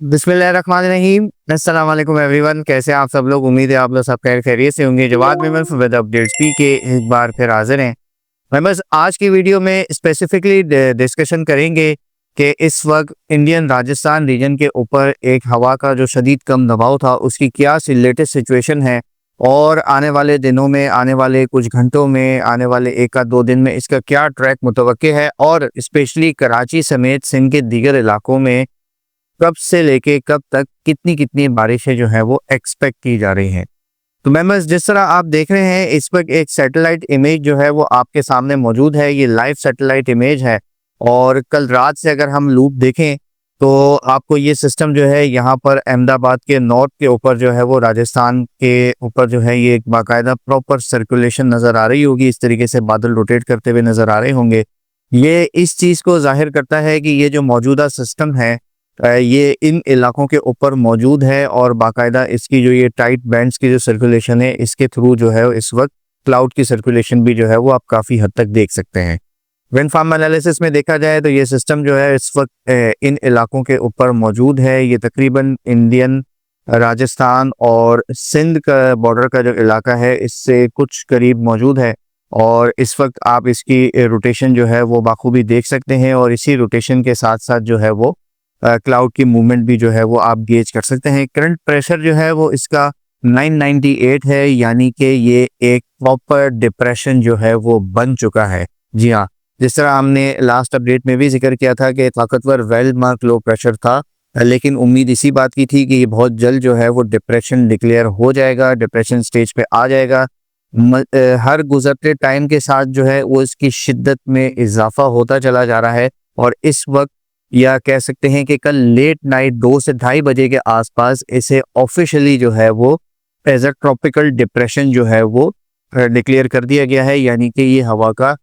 बिस्मिल्लाहिर्रहमानिर्रहीम। अस्सलाम वालेकुम एवरीवन, कैसे हैं आप सब लोग। उम्मीद है आप लोग सब खैर खैरियत से होंगे। जवाद मेमन विद अपडेट्स पी के एक बार फिर हाजिर हैं। मैं बस आज की वीडियो में स्पेसिफिकली डिस्कशन करेंगे कि इस वक्त इंडियन राजस्थान रीजन के ऊपर एक हवा का जो शदीद कम दबाव था उसकी क्या सी लेटेस्ट सिचुएशन है, और आने वाले दिनों में, आने वाले कुछ घंटों में, आने वाले एक या दो दिन में इसका क्या ट्रैक मुतवक्के है, और स्पेशली कराची समेत सिंध के दीगर इलाकों में कब से लेके कब तक कितनी कितनी बारिशें जो है वो एक्सपेक्ट की जा रही हैं। तो मेंबर्स, जिस तरह आप देख रहे हैं इस वक्त एक सैटेलाइट इमेज जो है वो आपके सामने मौजूद है। ये लाइव सैटेलाइट इमेज है, और कल रात से अगर हम लूप देखें तो आपको ये सिस्टम जो है यहाँ पर अहमदाबाद के नॉर्थ के ऊपर जो है वो राजस्थान के ऊपर जो है ये एक बाकायदा प्रॉपर सर्कुलेशन नज़र आ रही होगी। इस तरीके से बादल रोटेट करते हुए नज़र आ रहे होंगे। ये इस चीज़ को जाहिर करता है कि ये जो मौजूदा सिस्टम है ये इन इलाकों के ऊपर मौजूद है, और बाकायदा इसकी जो ये टाइट बैंड्स की जो सर्कुलेशन है इसके थ्रू जो है इस वक्त क्लाउड की सर्कुलेशन भी जो है वो आप काफ़ी हद तक देख सकते हैं। विंड फार्म एनालिसिस में देखा जाए तो ये सिस्टम जो है इस वक्त इन इलाकों के ऊपर मौजूद है। ये तकरीबन इंडियन राजस्थान और सिंध का बॉर्डर का जो इलाका है इससे कुछ करीब मौजूद है, और इस वक्त आप इसकी रोटेशन जो है वो बाखूबी देख सकते हैं, और इसी रोटेशन के साथ साथ जो है वो क्लाउड की मूवमेंट भी जो है वो आप गेज कर सकते हैं। करंट प्रेशर जो है वो इसका 998 है, यानी कि ये एक प्रॉपर डिप्रेशन जो है वो बन चुका है। जी हाँ, जिस तरह हमने लास्ट अपडेट में भी जिक्र किया था कि ताकतवर वेल मार्क लो प्रेशर था, लेकिन उम्मीद इसी बात की थी कि ये बहुत जल्द जो है वो डिप्रेशन डिक्लेयर हो जाएगा, डिप्रेशन स्टेज पे आ जाएगा। हर गुजरते टाइम के साथ जो है वो इसकी शिद्दत में इजाफा होता चला जा रहा है, और इस वक्त या कह सकते हैं कि कल लेट नाइट 2 से ढाई बजे के आसपास इसे ऑफिशियली जो है वो एज अ ट्रॉपिकल डिप्रेशन जो है वो डिक्लेयर कर दिया गया है। यानी कि ये हवा का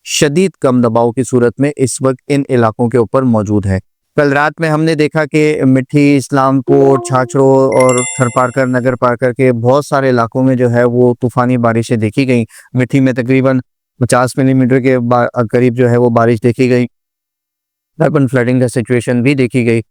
शदीद कम दबाव की सूरत में इस वक्त इन इलाकों के ऊपर मौजूद है। कल रात में हमने देखा कि मिठी, इस्लामपुर, छाछड़ो और थरपारकर, नगर पारकर के बहुत सारे इलाकों में जो है वो तूफानी बारिशें देखी गई। मिठी में तकरीबन 50 मिलीमीटर के करीब जो है वो बारिश देखी गई। अर्बन फ्लडिंग का सिचुएशन भी देखी गई।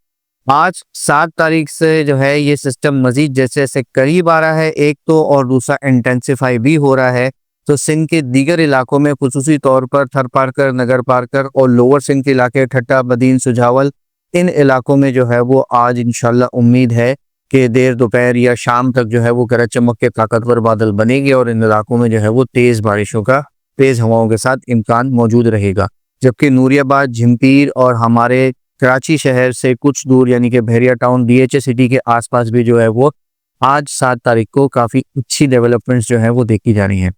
आज 7 तारीख से जो है ये सिस्टम मजीद जैसे जैसे करीब आ रहा है एक तो, और दूसरा इंटेंसिफाई भी हो रहा है। तो सिंध के दीगर इलाकों में खुसूसी तौर पर थरपारकर, नगर पारकर और लोअर सिंध के इलाके ठट्टा, बदीन, सुजावल, इन इलाकों में जो है वो आज इंशाल्लाह उम्मीद है कि देर दोपहर या शाम तक जो है वो गरज चमक के ताकतवर बादल बनेंगे, और इन इलाकों में जो है वो तेज़ बारिशों का, तेज़ हवाओं के साथ इम्कान मौजूद रहेगा। जबकि नूरियाबाद, झिंपीर और हमारे कराची शहर से कुछ दूर यानी कि बहरिया टाउन, डीएचए सिटी के आसपास भी जो है वो आज 7 तारीख को काफ़ी अच्छी डेवलपमेंट्स जो है वो देखी जा रही हैं।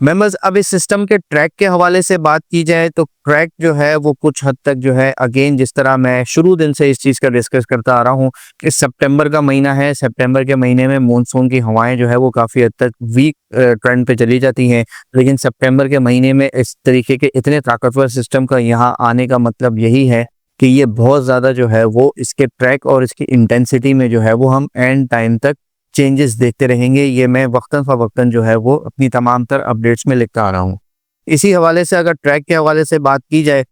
मेंबर्स, अब इस सिस्टम के ट्रैक के हवाले से बात की जाए तो ट्रैक जो है वो कुछ हद तक जो है, अगेन जिस तरह मैं शुरू दिन से इस चीज़ का डिस्कस करता आ रहा हूँ कि सितंबर का महीना है। सितंबर के महीने में मानसून की हवाएं जो है वो काफ़ी हद तक वीक ट्रेंड पे चली जाती हैं, लेकिन सितंबर के महीने में इस तरीके के इतने ताकतवर सिस्टम का यहाँ आने का मतलब यही है कि ये बहुत ज़्यादा जो है वो इसके ट्रैक और इसकी इंटेंसिटी में जो है वो हम एंड टाइम तक चेंजेस देखते रहेंगे। ये मैं वक्तन फ़वक्तन जो है वो अपनी तमाम तर अपडेट्स में लिखता आ रहा हूँ। इसी हवाले से अगर ट्रैक के हवाले से बात की जाए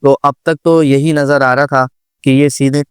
तो अब तक तो यही नज़र आ रहा था कि ये सीधे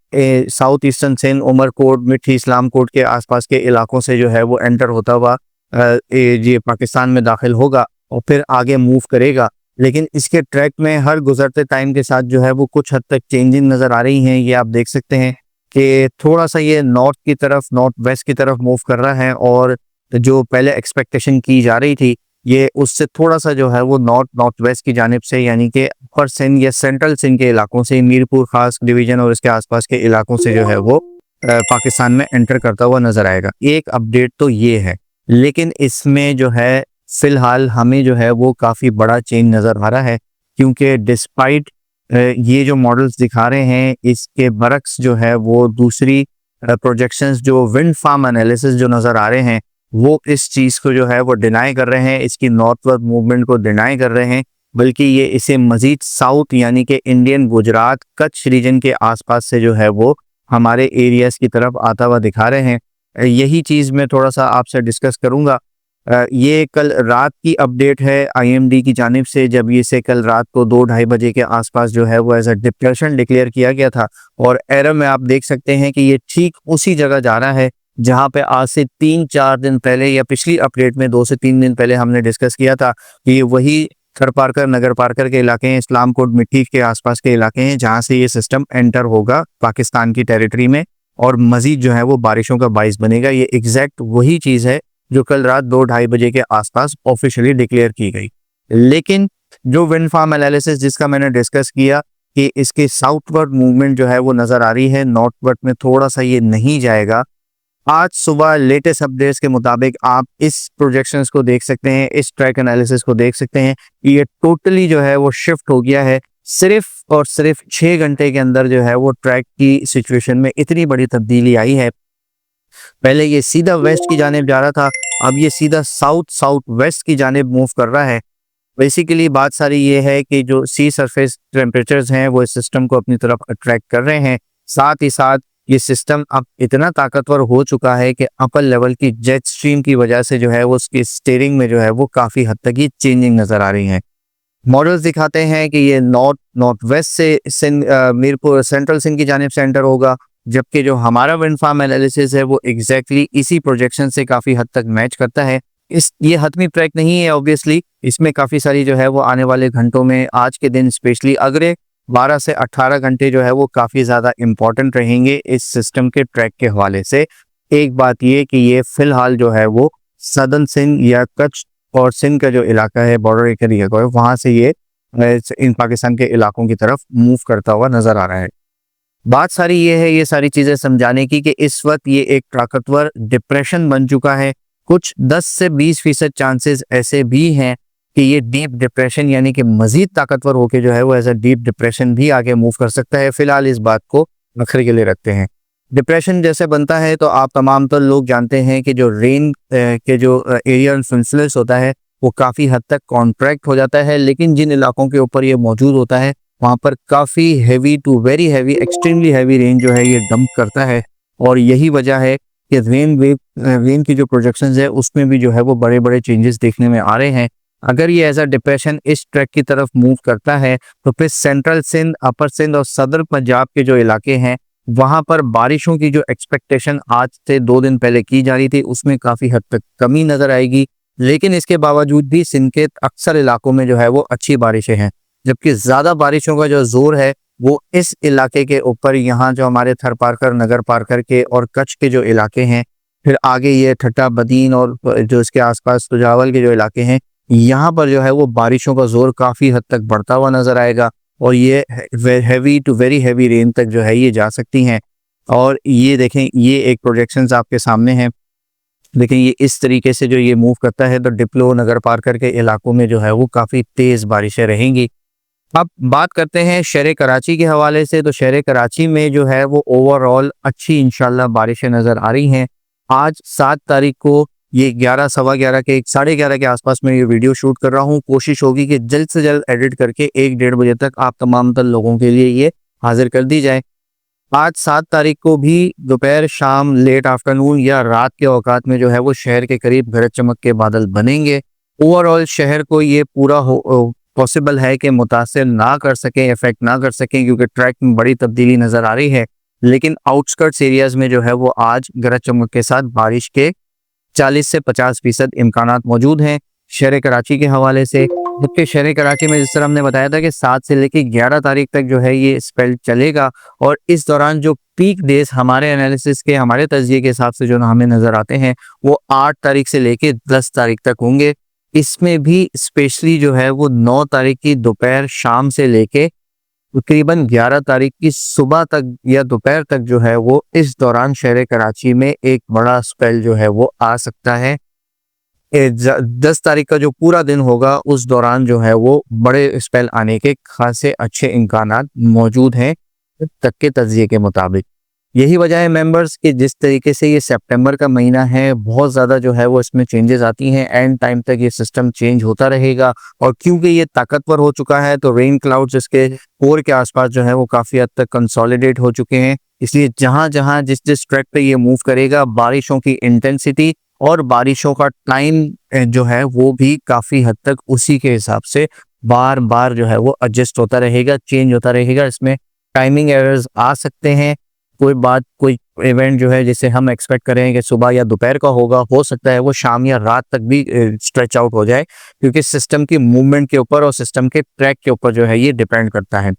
साउथ ईस्टर्न सिंध, उमरकोट, मिठी, इस्लामकोट के आसपास के इलाकों से जो है वो एंटर होता हुआ ये पाकिस्तान में दाखिल होगा और फिर आगे मूव करेगा। लेकिन इसके ट्रैक में हर गुजरते टाइम के साथ जो है वो कुछ हद तक चेंजिंग नज़र आ रही हैं। ये आप देख सकते हैं कि थोड़ा सा ये नॉर्थ की तरफ, नॉर्थ वेस्ट की तरफ मूव कर रहा है, और जो पहले एक्सपेक्टेशन की जा रही थी ये उससे थोड़ा सा जो है वो नॉर्थ नॉर्थ वेस्ट की जानिब से, यानी कि अपर सिंध या सेंट्रल सिंध के इलाकों से, मीरपुर खास डिवीजन और इसके आसपास के इलाकों से जो है वो पाकिस्तान में एंटर करता हुआ नजर आएगा। एक अपडेट तो ये है, लेकिन इसमें जो है फिलहाल हमें जो है वो काफ़ी बड़ा चेंज नज़र आ रहा है, क्योंकि डिस्पाइट ये जो मॉडल्स दिखा रहे हैं इसके बरक्स जो है वो दूसरी प्रोजेक्शंस, जो विंड फार्म एनालिसिस जो नज़र आ रहे हैं वो इस चीज़ को जो है वो डिनाई कर रहे हैं, इसकी नॉर्थवर्ड मूवमेंट को डिनाई कर रहे हैं, बल्कि ये इसे मज़ीद साउथ यानी कि इंडियन गुजरात, कच्छ रीजन के आसपास से जो है वो हमारे एरियाज़ की तरफ आता हुआ दिखा रहे हैं। यही चीज़ मैं थोड़ा सा आपसे डिस्कस करूँगा ये कल रात की अपडेट है आईएमडी की जानिब से, जब इसे कल रात को 2-2:30 बजे के आसपास जो है वो एज अ डिप्रेशन डिक्लेयर किया गया था। और एरर में आप देख सकते हैं कि ये ठीक उसी जगह जा रहा है जहां पे आज से 3-4 दिन पहले या पिछली अपडेट में 2 से 3 दिन पहले हमने डिस्कस किया था कि ये वही थरपारकर नगर पारकर के इलाके हैं, इस्लामकोट मिट्टी के आसपास के इलाके हैं जहां से ये सिस्टम एंटर होगा पाकिस्तान की टेरिटरी में और मजीद जो है वो बारिशों का बाइस बनेगा। ये एग्जैक्ट वही चीज है जो कल रात 2-2:30 बजे के आसपास ऑफिशियली डिक्लेयर की गई। लेकिन जो विंड फार्म एनालिसिस जिसका मैंने डिस्कस किया कि इसके साउथवर्ड मूवमेंट जो है वो नजर आ रही है, नॉर्थवर्ड में थोड़ा सा ये नहीं जाएगा। आज सुबह लेटेस्ट अपडेट्स के मुताबिक आप इस प्रोजेक्शंस को देख सकते हैं, इस ट्रैक एनालिसिस को देख सकते हैं, ये टोटली जो है वो शिफ्ट हो गया है। सिर्फ और सिर्फ 6 घंटे के अंदर जो है वो ट्रैक की सिचुएशन में इतनी बड़ी तब्दीली आई है। पहले ये सीधा वेस्ट की जानिब जा रहा था, अब ये सीधा साउथ साउथ वेस्ट की जानिब मूव कर रहा है। बेसिकली बात सारी ये है कि जो सी सरफेस टेम्परेचर्स हैं वो इस सिस्टम को अपनी तरफ अट्रैक्ट कर रहे हैं। साथ ही साथ ये सिस्टम अब इतना ताकतवर हो चुका है कि अपर लेवल की जेट स्ट्रीम की वजह से जो है वो उसकी स्टीयरिंग में जो है वो काफ़ी हद तक ये चेंजिंग नज़र आ रही हैं। मॉडल्स दिखाते हैं कि ये नॉर्थ वेस्ट से मीरपुर सेंट्रल सिंध की जानिब से एंटर होगा, जबकि जो हमारा विंड फार्म एनालिसिस है वो एग्जैक्टली इसी प्रोजेक्शन से काफ़ी हद तक मैच करता है। ये हतमी ट्रैक नहीं है ऑब्वियसली, इसमें काफ़ी सारी जो है वो आने वाले घंटों में, आज के दिन स्पेशली अगले 12 से 18 घंटे जो है वो काफ़ी ज़्यादा इंपॉर्टेंट रहेंगे इस सिस्टम के ट्रैक के हवाले से। एक बात ये कि ये फिलहाल जो है वो सदर्न सिंध या कच्छ और सिंध का जो इलाका है, बॉर्डर एरिया का है, वहाँ से ये इन पाकिस्तान के इलाकों की तरफ मूव करता हुआ नज़र आ रहा है। बात सारी ये है, ये सारी चीज़ें समझाने की कि इस वक्त ये एक ताकतवर डिप्रेशन बन चुका है। कुछ 10 से 20% चांसेस ऐसे भी हैं कि ये डीप डिप्रेशन यानी कि मजीद ताकतवर होकर जो है वो एज अ डीप डिप्रेशन भी आगे मूव कर सकता है। फिलहाल इस बात को नखरे के लिए रखते हैं। डिप्रेशन जैसे बनता है तो आप तमाम तो लोग जानते हैं कि जो रेन के जो एरिया इन्फ्लुएंस होता है वो काफ़ी हद तक कॉन्ट्रैक्ट हो जाता है, लेकिन जिन इलाकों के ऊपर ये मौजूद होता है वहाँ पर काफ़ी heavy to very heavy, extremely heavy rain जो है ये डंप करता है। और यही वजह है कि रेन की जो प्रोजेक्शंस है उसमें भी जो है वो बड़े बड़े चेंजेस देखने में आ रहे हैं। अगर ये एज अ डिप्रेशन इस ट्रैक की तरफ मूव करता है तो फिर सेंट्रल सिंध, अपर सिंध और सदर पंजाब के जो इलाके हैं वहां पर बारिशों की जो एक्सपेक्टेशन आज से 2 दिन पहले की जा रही थी उसमें काफ़ी हद तक कमी नज़र आएगी। लेकिन इसके बावजूद भी सिंध के अक्सर इलाकों में जो है वो अच्छी बारिशें हैं, जबकि ज़्यादा बारिशों का जो जोर है वो इस इलाके के ऊपर, यहाँ जो हमारे थरपारकर, नगर पारकर के और कच्छ के जो इलाके हैं, फिर आगे ये ठट्टा बदीन और जो इसके आसपास तुजावल के जो इलाके हैं, यहाँ पर जो है वो बारिशों का जोर काफ़ी हद तक बढ़ता हुआ नज़र आएगा और ये heavy to very heavy rain तक जो है ये जा सकती हैं। और ये देखें, ये एक प्रोजेक्शंस आपके सामने हैं। लेकिन ये इस तरीके से जो ये मूव करता है तो डिप्लो, नगर पारकर के इलाकों में जो है वो काफ़ी तेज़ बारिशें रहेंगी। अब बात करते हैं शहर कराची के हवाले से, तो शहर कराची में जो है वो ओवरऑल अच्छी इंशाल्लाह बारिशें नज़र आ रही हैं। आज 7 तारीख को ये 11, सवा 11 के 11:30 के आसपास में ये वीडियो शूट कर रहा हूँ। कोशिश होगी कि जल्द से जल्द एडिट करके 1-1:30 बजे तक आप तमाम तर लोगों के लिए ये हाजिर कर दी जाए। आज 7 तारीख को भी दोपहर, शाम, लेट आफ्टरनून या रात के औकात में जो है वो शहर के करीब गरज चमक के बादल बनेंगे। ओवरऑल शहर को ये पूरा पॉसिबल है कि मुतासिर ना कर सकें, इफेक्ट ना कर सकें, क्योंकि ट्रैक में बड़ी तब्दीली नज़र आ रही है। लेकिन आउटस्कर्ट्स एरियाज़ में जो है वो आज गरज चमक के साथ बारिश के 40 से 50% इम्कानात मौजूद हैं। शहर कराची के हवाले से, जबकि शहर कराची में जिस तरह हमने बताया था कि 7 से लेकर 11 तारीख तक जो है ये स्पेल चलेगा और इस दौरान जो पीक डेज हमारे एनालिसिस के, हमारे तज्जिए के हिसाब से जो हमें नज़र आते हैं वो 8 तारीख से लेकर 10 तारीख तक होंगे। इसमें भी स्पेशली जो है वो 9 तारीख की दोपहर, शाम से लेके तकरीबन 11 तारीख की सुबह तक या दोपहर तक जो है वो इस दौरान शहर कराची में एक बड़ा स्पेल जो है वो आ सकता है। 10 तारीख का जो पूरा दिन होगा उस दौरान जो है वो बड़े स्पेल आने के खासे अच्छे इम्कानात मौजूद हैं तक के तज्जिए के मुताबिक। यही वजह है मेंबर्स कि जिस तरीके से ये सितंबर का महीना है, बहुत ज़्यादा जो है वो इसमें चेंजेस आती हैं। एंड टाइम तक ये सिस्टम चेंज होता रहेगा और क्योंकि ये ताकतवर हो चुका है तो रेन क्लाउड्स इसके कोर के आसपास जो है वो काफ़ी हद तक कंसोलिडेट हो चुके हैं। इसलिए जहाँ जहाँ जिस जिस ट्रैक पे ये मूव करेगा, बारिशों की इंटेंसिटी और बारिशों का टाइम जो है वो भी काफ़ी हद तक उसी के हिसाब से बार बार जो है वो एडजस्ट होता रहेगा, चेंज होता रहेगा। इसमें टाइमिंग एरर्स आ सकते हैं। कोई इवेंट जो है जिसे हम एक्सपेक्ट करें कि सुबह या दोपहर का होगा, हो सकता है वो शाम या रात तक भी स्ट्रेच आउट हो जाए, क्योंकि सिस्टम की मूवमेंट के ऊपर और सिस्टम के ट्रैक के ऊपर जो है ये डिपेंड करता है।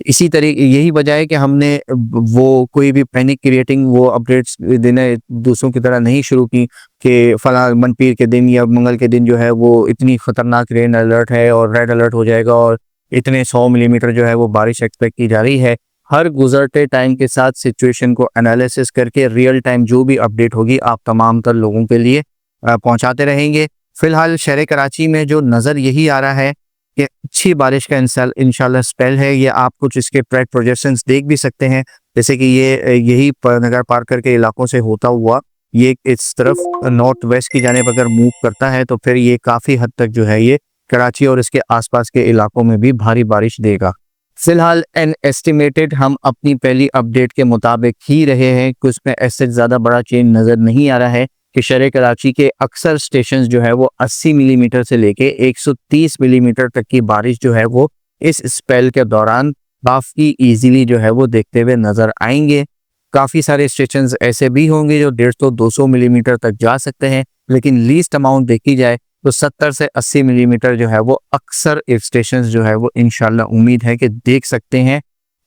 इसी तरीके यही वजह है कि हमने वो कोई भी पैनिक क्रिएटिंग वो अपडेट्स देना दूसरों की तरह नहीं शुरू की कि फला मनपीर के दिन या मंगल के दिन जो है वो इतनी खतरनाक रेन अलर्ट है और रेड अलर्ट हो जाएगा और इतने 100 मिलीमीटर जो है वो बारिश एक्सपेक्ट की जा रही है। हर गुजरते टाइम के साथ सिचुएशन को एनालिसिस करके रियल टाइम जो भी अपडेट होगी आप तमाम तर लोगों के लिए पहुंचाते रहेंगे। फिलहाल शहर कराची में जो नज़र यही आ रहा है कि अच्छी बारिश का इंशाल्लाह स्पेल है। ये आप कुछ इसके ट्रैक प्रोजेक्शंस देख भी सकते हैं, जैसे कि ये यही नगर पार्कर के इलाकों से होता हुआ ये इस तरफ नॉर्थ वेस्ट की जानिब अगर मूव करता है तो फिर ये काफ़ी हद तक जो है ये कराची और इसके आसपास के इलाकों में भी भारी बारिश देगा। फिलहाल एन एस्टिमेटेड हम अपनी पहली अपडेट के मुताबिक ही रहे हैं, कुछ में ऐसे ज़्यादा बड़ा चेंज नज़र नहीं आ रहा है कि शहर कराची के अक्सर स्टेशंस जो है वो 80 मिलीमीटर से लेके 130 मिलीमीटर तक की बारिश जो है वो इस स्पेल के दौरान काफ़ी इजीली जो है वो देखते हुए नज़र आएंगे। काफ़ी सारे स्टेशंस ऐसे भी होंगे जो 150-200 मिलीमीटर तक जा सकते हैं, लेकिन लीस्ट अमाउंट देखी जाए तो 70 से 80 मिलीमीटर जो है वो अक्सर स्टेशंस जो है वो इंशाल्लाह उम्मीद है कि देख सकते हैं।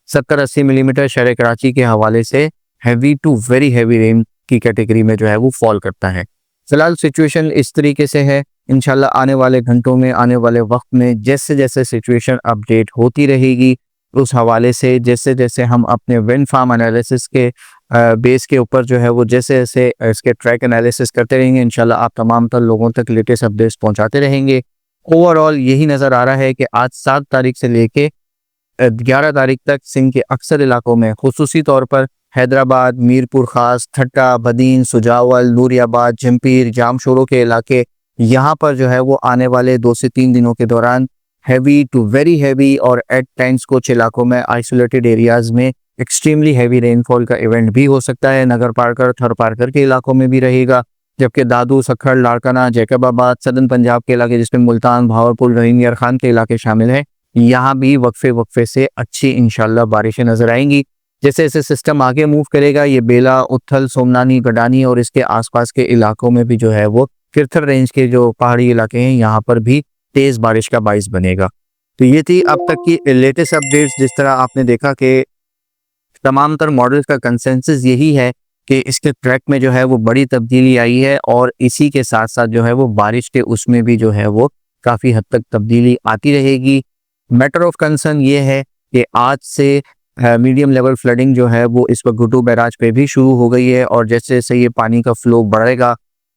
70-80 मिलीमीटर शहर कराची के हवाले से heavy to very heavy rain की कैटेगरी में जो है वो फॉल करता है। फिलहाल सिचुएशन इस तरीके से है। इंशाल्लाह आने वाले घंटों में, आने वाले वक्त में जैसे जैसे सिचुएशन अपडेट होती रहेगी, उस हवाले से जैसे जैसे हम अपने विंड फार्म एनालिसिस के बेस के ऊपर जो है वो जैसे जैसे इसके ट्रैक एनालिसिस करते रहेंगे, इंशाल्लाह आप तमाम तर लोगों तक लेटेस्ट अपडेट्स पहुंचाते रहेंगे। ओवरऑल यही नज़र आ रहा है कि आज 7 तारीख से लेके 11 तारीख तक सिंध के अक्सर इलाकों में, खुसूसी तौर पर हैदराबाद, मीरपुर खास, ठट्टा, बदीन, सुजावल, नूरियाबाद, जमपीर, जामशोरों के इलाके, यहाँ पर जो है वो आने वाले 2 से 3 दिनों के दौरान हैवी टू वेरी हैवी और एट टाइम्स कुछ इलाकों में आइसोलेटेड एरियाज में एक्सट्रीमली हैवी रेनफॉल का इवेंट भी हो सकता है। नगर पार्कर, थर पार्कर के इलाकों में भी रहेगा, जबकि दादू, सखर, लाड़काना, जैकबाबाद, सदन पंजाब के इलाके जिसमें मुल्तान, भावलपुर, रहीम यार खान के इलाके शामिल हैं, यहाँ भी वक्फे से अच्छी इंशाल्लाह बारिशें नजर आएंगी। जैसे जैसे सिस्टम आगे मूव करेगा ये बेला, उथल, सोमनानी, गडानी और इसके आसपास के इलाकों में भी जो है वो किरथर रेंज के जो पहाड़ी इलाके हैं यहाँ पर भी तेज बारिश का बाइस बनेगा। तो ये थी अब तक की लेटेस्ट अपडेट्स। जिस तरह आपने देखा कि तमाम तर मॉडल्स का कंसेंसस यही है कि इसके ट्रैक में जो है वो बड़ी तब्दीली आई है और इसी के साथ साथ जो है वो बारिश के उसमें भी जो है वो काफ़ी हद तक तब्दीली आती रहेगी। मैटर ऑफ कंसर्न ये है कि आज से मीडियम लेवल फ्लडिंग जो है वो इस वक्त गुड्डू बैराज पे भी शुरू हो गई है और जैसे जैसे ये पानी का फ्लो बढ़ेगा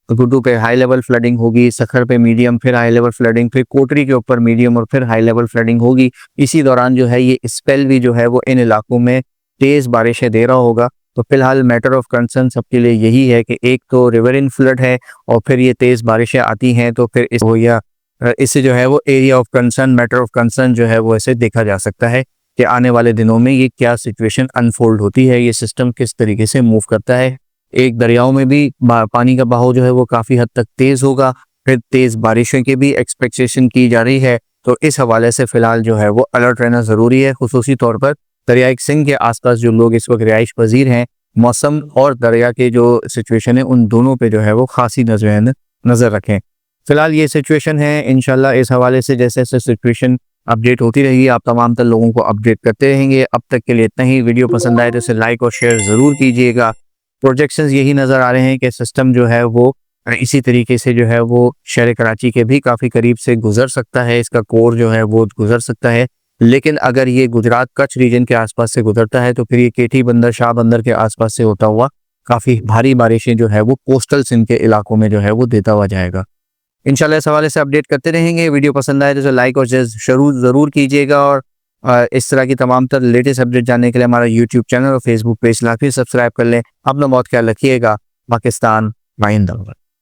गुड्डू पे हाई लेवल फ्लडिंग होगी, सखर पे मीडियम, फिर हाई लेवल फ्लडिंग, फिर कोटरी के ऊपर मीडियम और फिर हाई लेवल फ्लडिंग होगी। इसी दौरान जो है ये स्पेल भी जो है वो इन इलाकों में तेज बारिशें दे रहा होगा। तो फिलहाल मैटर ऑफ कंसर्न सबके लिए यही है कि एक तो रिवरिन फ्लड है और फिर ये तेज बारिशें आती हैं, तो फिर इससे जो है वो area of concern, matter of concern जो है वो ऐसे देखा जा सकता है कि आने वाले दिनों में ये क्या सिचुएशन अनफोल्ड होती है, ये सिस्टम किस तरीके से मूव करता है। एक दरियाओं में भी पानी का बहाव जो है वो काफ़ी हद तक तेज़ होगा, फिर तेज़ बारिशों की भी एक्सपेक्टेशन की जा रही है। तो इस हवाले से फ़िलहाल जो है वो अलर्ट रहना ज़रूरी है, खुसूसी तौर पर दरियाई सिंध के आसपास जो लोग इस वक्त रिहाइश पजीर हैं, मौसम और दरिया के जो सिचुएशन है उन दोनों पे जो है वो खासी नज़र रखें। फ़िलहाल ये सिचुएशन है, इंशाल्लाह इस हवाले से जैसे जैसे सिचुएशन अपडेट होती रहेगी आप तमाम तर लोगों को अपडेट करते रहेंगे। अब तक के लिए इतना ही। वीडियो पसंद आए तो इसे लाइक और शेयर ज़रूर कीजिएगा। प्रोजेक्शंस यही नज़र आ रहे हैं कि सिस्टम जो है वो इसी तरीके से जो है वो शहर कराची के भी काफ़ी करीब से गुजर सकता है, इसका कोर जो है वो गुजर सकता है। लेकिन अगर ये गुजरात कच्छ रीजन के आसपास से गुजरता है तो फिर ये केटी बंदर, शाह बंदर के आसपास से होता हुआ काफ़ी भारी बारिशें जो है वो कोस्टल सिंध के इलाकों में जो है वो देता हुआ जाएगा। इंशाल्लाह इस हवाले से अपडेट करते रहेंगे। वीडियो पसंद आए तो लाइक और ज़रूर कीजिएगा और इस तरह की तमाम तर लेटेस्ट अपडेट जानने के लिए हमारा यूट्यूब चैनल और फेसबुक पेज लाफी सब्सक्राइब कर लें। अपना बहुत ख्याल रखिएगा। पाकिस्तान जिंदाबाद।